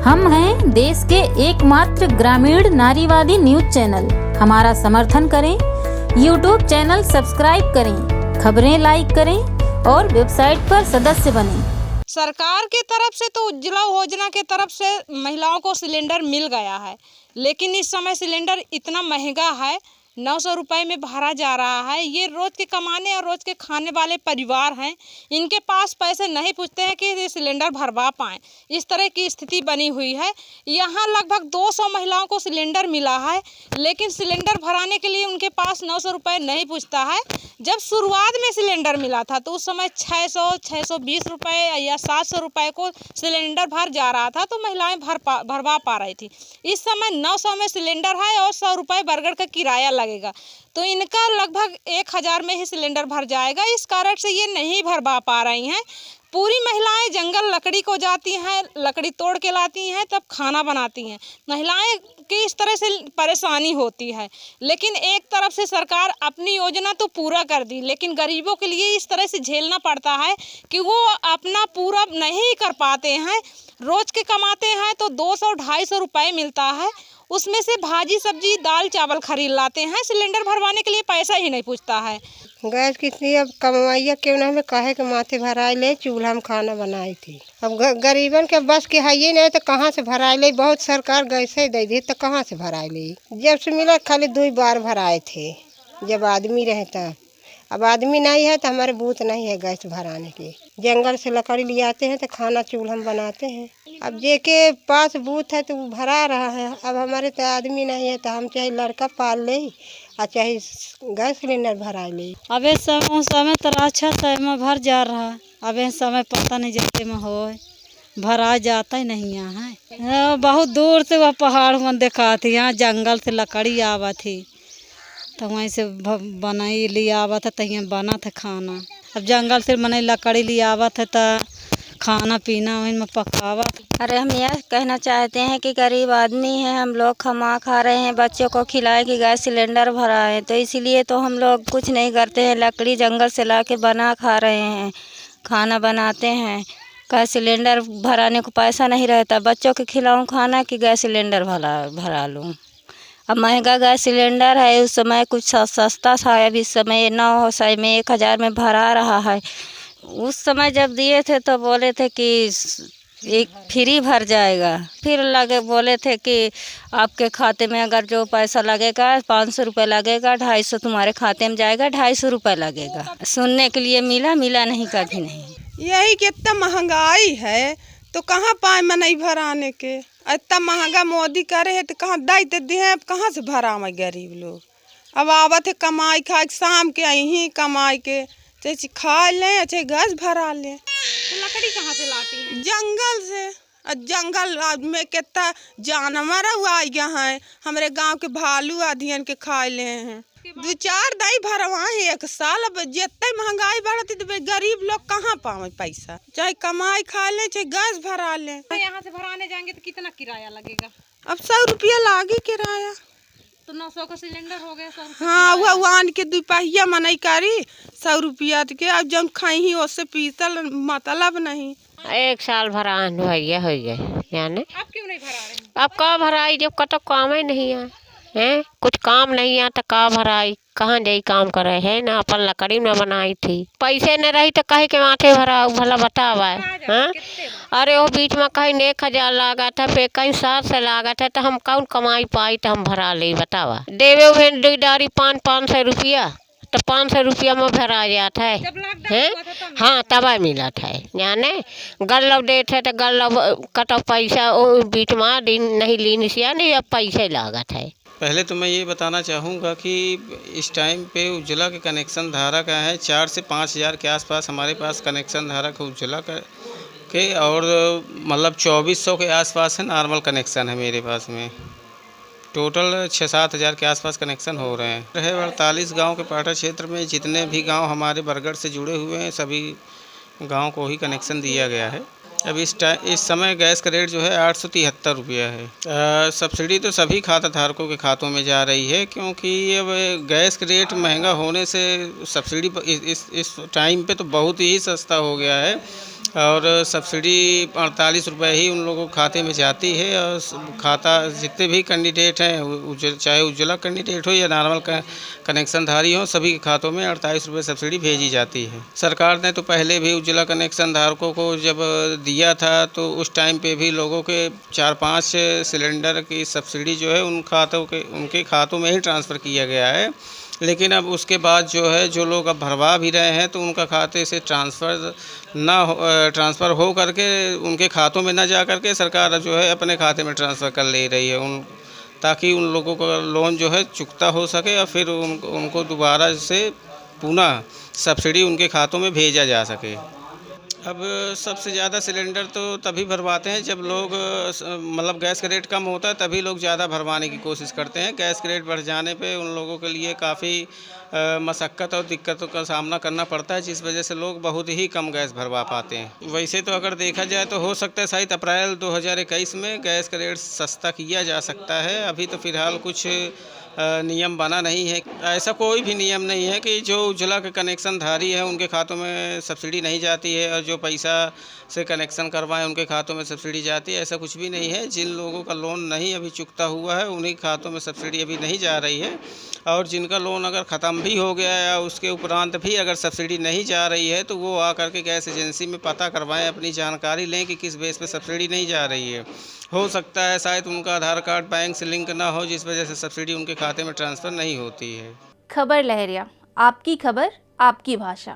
हम हैं देश के एकमात्र ग्रामीण नारीवादी न्यूज चैनल। हमारा समर्थन करें, यूट्यूब चैनल सब्सक्राइब करें, खबरें लाइक करें और वेबसाइट पर सदस्य बनें। सरकार की तरफ से तो उज्ज्वला योजना की तरफ से महिलाओं को सिलेंडर मिल गया है, लेकिन इस समय सिलेंडर इतना महंगा है, 900 रुपये में भरा जा रहा है। ये रोज़ के कमाने और रोज़ के खाने वाले परिवार हैं, इनके पास पैसे नहीं पूछते हैं कि ये सिलेंडर भरवा पाएँ। इस तरह की स्थिति बनी हुई है। यहाँ लगभग 200 महिलाओं को सिलेंडर मिला है, लेकिन सिलेंडर भराने के लिए उनके पास 900 रुपये नहीं पूछता है। जब शुरुआत में सिलेंडर मिला था तो उस समय 620 रुपये या 700 रुपये को सिलेंडर भर जा रहा था, तो महिलाएं भरवा पा रही थी। इस समय 900 में सिलेंडर है और 100 रुपये बरगढ़ का किराया लगेगा, तो इनका लगभग 1000 में ही सिलेंडर भर जाएगा। इस कारण से ये नहीं भरवा पा रही हैं। पूरी महिलाएं जंगल लकड़ी को जाती हैं, लकड़ी तोड़ के लाती हैं, तब खाना बनाती हैं। महिलाएं की इस तरह से परेशानी होती है। लेकिन एक तरफ से सरकार अपनी योजना तो पूरा कर दी, लेकिन गरीबों के लिए इस तरह से झेलना पड़ता है कि वो अपना पूरा नहीं कर पाते हैं। रोज़ के कमाते हैं तो 200-250 रुपये मिलता है, उसमें से भाजी सब्जी दाल चावल खरीद लाते हैं। सिलेंडर भरवाने के लिए पैसा ही नहीं पूछता है। गैस कितनी अब कमाइया क्यों ना हमें कहे के माथे भराए ले, चूल्हा में खाना बनाई थी। अब गरीबन के बस के है ही नहीं तो कहाँ से भराए ले। बहुत सरकार गैसे दे दी तो कहाँ से भराए ले। जब से मिला खाली 2 बार भराए थे, जब आदमी रहे तब। अब आदमी नहीं है तो हमारे बूथ नहीं है गैस भराने के। जंगल से लकड़ी ले आते हैं तो खाना चूल्हा में बनाते हैं। अब जेके पास बूथ है तो वो भरा रहा है। अब हमारे तो आदमी नहीं है तो हम चाहे लड़का पाल ले और चाहे गैस सिलेंडर भरा ले। अब इस समय तो अच्छा समय भर जा रहा है। अब इस समय पता नहीं जाते में हो भरा जाता ही नहीं यहाँ है। बहुत दूर से वह पहाड़ में देखा थी, यहाँ जंगल से लकड़ी आवा थी तो वहीं से बनाई ले आवा था, तहीं बना था खाना। अब जंगल से मने लकड़ी ले आवा था तो खाना पीना वहीं में पकावा। अरे हम यह कहना चाहते हैं कि गरीब आदमी हैं, हम लोग कमा खा रहे हैं, बच्चों को खिलाए कि गैस सिलेंडर भरा है, तो इसीलिए तो हम लोग कुछ नहीं करते हैं। लकड़ी जंगल से ला के बना खा रहे हैं, खाना बनाते हैं। गैस सिलेंडर भराने को पैसा नहीं रहता, बच्चों के खिलाऊँ खाना कि गैस सिलेंडर भरा लूँ। अब महंगा गैस सिलेंडर है, उस समय कुछ सस्ता था, अब इस समय 900 में 1000 में भरा रहा है। उस समय जब दिए थे तो बोले थे कि एक फ्री भर जाएगा, फिर लगे बोले थे कि आपके खाते में अगर जो पैसा लगेगा 500 रुपये लगेगा, 250 तुम्हारे खाते में जाएगा, 250 रुपये लगेगा। सुनने के लिए मिला नहीं, कभी नहीं। यही कि इतना महंगाई है तो कहाँ पाए में नहीं भराने के। इतना महंगा मोदी करे है तो कहाँ दायित्व दे हैं, अब कहाँ से भरा में गरीब लोग। अब आवत है कमाई खा के, शाम के यहीं कमाई के चाहे खा लें चाहे गैस भरा लें। तो लकड़ी कहाँ से लाती हैं? जंगल से। जंगल में कितना जानवर हुआ गया है, हमारे गांव के भालू आधियन के खा ले हैं। 2-4 दाई भरवाए 1 साल। अब जितने महंगाई बढ़ती तो गरीब लोग कहाँ पावे पैसा, चाहे कमाई खा लें चाहे गैस भरा लें। यहाँ से भराने जाएंगे तो कितना किराया लगेगा? अब 100 रुपया लागे किराया। तो 900 का सिलेंडर हो गया 100 हाँ, वो आन के 2 पहिया मनई करी 100 रुपया के। अब जब खाई ही उससे पीतल मतलब नहीं। 1 साल भरान भैया हो गए यानी। आप क्यों नहीं भरा रहे? अब का भराई, जब कतो काम ही नहीं है, हैं कुछ काम नहीं है तो का भराई, कहाँ जाई काम करे है ना। अपन लकड़ी में बनाई थी, पैसे न रही तो कहीं के माथे भरा भला बतावा है। अरे वो बीच में कहीं 1000 लागा था, फिर कहीं 700 लागा था, तो हम कौन कमाई पाई तो हम भरा ले बतावा। देवे हुए 2 डारी 500 रुपया तो 500 रुपया में भरा जाता है। हाँ, तब मिला था यानी गल्लव दे थे तो गल्लव कतो पैसा बीच में दिन नहीं लीन से नहीं, अब पैसे लागत है। पहले तो मैं ये बताना चाहूँगा कि इस टाइम पे उज्ज्वला के कनेक्शन धारक है 4 से 5000 के आसपास हमारे पास कनेक्शन धारक है उज्ज्वला के, और मतलब 2400 के आसपास है नॉर्मल कनेक्शन है मेरे पास में। टोटल 6-7 हज़ार के आसपास कनेक्शन हो रहे हैं। 48 गांव के पाटा क्षेत्र में जितने भी गांव हमारे बरगढ़ से जुड़े हुए हैं, सभी गांव को ही कनेक्शन दिया गया है। अब इस समय गैस का रेट जो है 873 रुपया है। सब्सिडी तो सभी खाता धारकों के खातों में जा रही है, क्योंकि अब गैस का रेट महंगा होने से सब्सिडी इस टाइम पे तो बहुत ही सस्ता हो गया है। और सब्सिडी 48 रुपये ही उन लोगों के खाते में जाती है। और खाता जितने भी कैंडिडेट हैं, चाहे उज्ज्वला कैंडिडेट हो या नॉर्मल कनेक्शनधारी हो, सभी के खातों में 48 रुपये सब्सिडी भेजी जाती है। सरकार ने तो पहले भी उज्ज्वला कनेक्शन धारकों को जब दिया था तो उस टाइम पे भी लोगों के 4-5 सिलेंडर की सब्सिडी जो है उनके खातों में ही ट्रांसफ़र किया गया है। लेकिन अब उसके बाद जो है, जो लोग अब भरवा भी रहे हैं तो उनका खाते से ट्रांसफ़र हो करके उनके खातों में ना जा करके सरकार जो है अपने खाते में ट्रांसफ़र कर ले रही है, ताकि उन लोगों का लोन जो है चुकता हो सके और फिर उनको दोबारा से पुनः सब्सिडी उनके खातों में भेजा जा सके। अब सबसे ज़्यादा सिलेंडर तो तभी भरवाते हैं जब लोग मतलब गैस का रेट कम होता है, तभी लोग ज़्यादा भरवाने की कोशिश करते हैं। गैस के रेट बढ़ जाने पे उन लोगों के लिए काफ़ी मशक्क़त और दिक्कतों का सामना करना पड़ता है, जिस वजह से लोग बहुत ही कम गैस भरवा पाते हैं। वैसे तो अगर देखा जाए तो हो सकता है शायद अप्रैल 2021 में गैस का रेट सस्ता किया जा सकता है। अभी तो फ़िलहाल कुछ नियम बना नहीं है। ऐसा कोई भी नियम नहीं है कि जो उज्ज्वला के कनेक्शन धारी है उनके खातों में सब्सिडी नहीं जाती है और जो पैसा से कनेक्शन करवाएं उनके खातों में सब्सिडी जाती है, ऐसा कुछ भी नहीं है। जिन लोगों का लोन नहीं अभी चुकता हुआ है उन्हीं खातों में सब्सिडी अभी नहीं जा रही है, और जिनका लोन अगर ख़त्म भी हो गया या उसके उपरांत भी अगर सब्सिडी नहीं जा रही है तो वो आकर के गैस एजेंसी में पता करवाएं, अपनी जानकारी लें कि किस बेस पे सब्सिडी नहीं जा रही है। हो सकता है शायद उनका आधार कार्ड बैंक से लिंक ना हो, जिस वजह से सब्सिडी उनके खाते में ट्रांसफ़र नहीं होती है। खबर लहरिया, आपकी खबर आपकी भाषा।